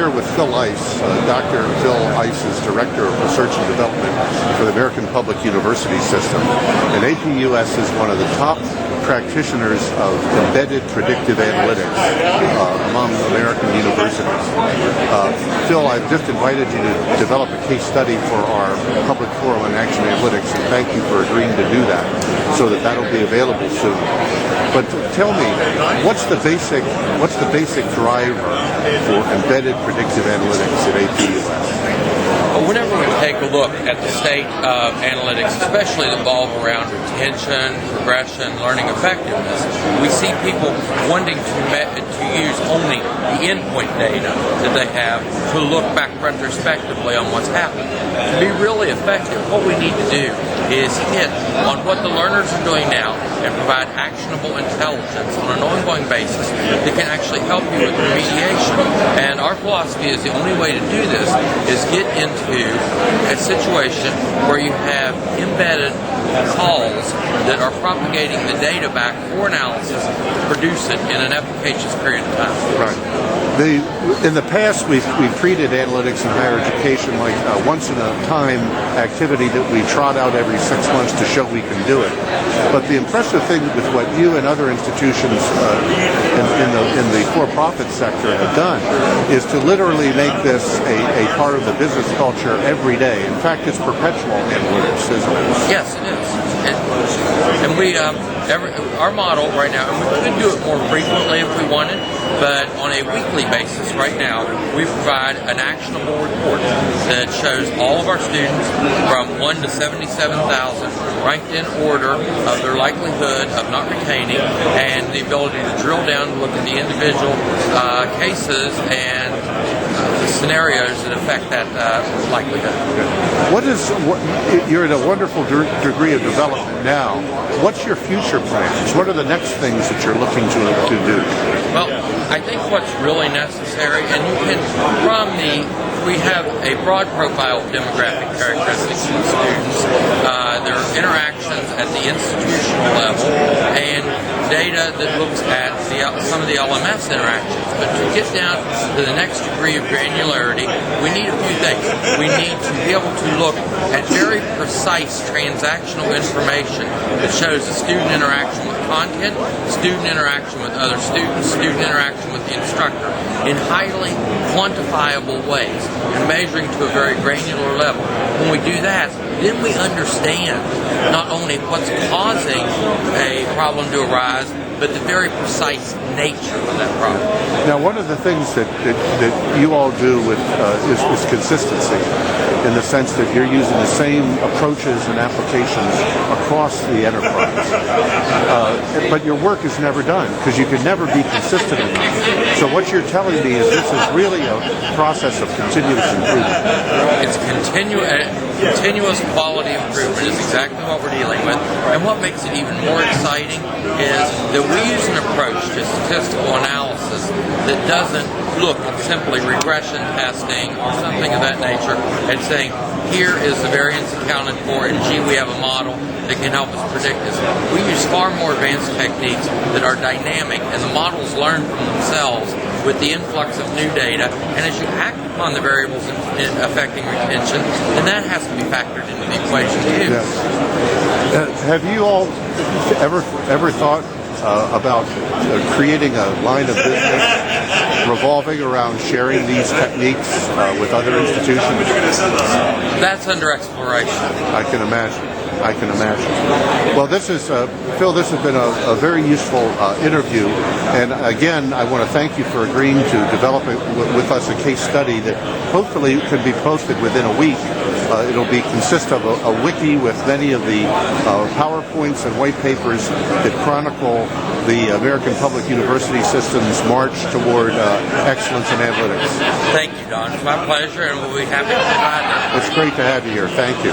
here with Phil Ice. Dr. Phil Ice is Director of Research and Development for the American Public University System. And APUS is one of the top practitioners of embedded predictive analytics among American universities. Phil, I've just invited you to develop a case study for our public forum on action analytics, and thank you for agreeing to do that so that that'll be available soon. But tell me, what's the basic driver for embedded predictive analytics at APUS? Whenever we take a look at the state of analytics, especially that involve around retention, progression, learning effectiveness, we see people wanting to use only the endpoint data that they have to look back retrospectively on what's happened. To be really effective, what we need to do is hit on what the learners are doing now and provide actionable intelligence on an ongoing basis that can actually help you with remediation. And our philosophy is the only way to do this is get into a situation where you have embedded calls that are propagating the data back for analysis to produce it in an efficacious period of time. Right. In the past, we've treated analytics in higher education like a once-in-a-time activity that we trot out every 6 months to show we can do it. But the impressive thing with what you and other institutions in the for-profit sector have done is to literally make this a part of the business culture every day. In fact, it's perpetual analytics, isn't it? Yes, it is. And we, our model right now, and we could do it more frequently if we wanted, but on a weekly basis right now, we provide an actionable report that shows all of our students from 1 to 77,000 ranked in order of their likelihood of not retaining and the ability to drill down to look at the individual cases and scenarios that affect that likelihood. You're at a wonderful degree of development now. What's your future plans? What are the next things that you're looking to do? Well, I think what's really necessary, and you can, we have a broad profile of demographic characteristics of students. There are interactions at the institutional level and data that looks at some of the LMS interactions. But to get down to the next degree of granularity, we need a few things. We need to be able to look at very precise transactional information that shows the student interaction with content, student interaction with other students, student interaction with the instructor in highly quantifiable ways and measuring to a very granular level. When we do that, then we understand not only what's causing a problem to arise, but the very precise nature of that problem. Now, one of the things that you all do with is consistency, in the sense that you're using the same approaches and applications across the enterprise. But your work is never done because you can never be consistent enough. So what you're telling me is this is really a process of continuous improvement. It's continuous quality improvement is exactly what we're dealing with. And what makes it even more exciting is that we use an approach to statistical analysis that doesn't look at simply regression testing or something of that nature and saying, here is the variance accounted for, and gee, we have a model that can help us predict this. We use far more advanced techniques that are dynamic, and the models learn from themselves with the influx of new data, and as you act upon the variables in affecting retention, then that has to be factored into the equation too. Yes. Have you all ever thought about creating a line of business revolving around sharing these techniques with other institutions? That's under exploration. I can imagine. Well, this is Phil. This has been a very useful interview, and again, I want to thank you for agreeing to develop with us a case study that hopefully can be posted within a week. It'll consist of a wiki with many of the PowerPoints and white papers that chronicle the American Public University System's march toward excellence in analytics. Thank you, Don. It's my pleasure, and we'll be happy to provide that. It's great to have you here. Thank you.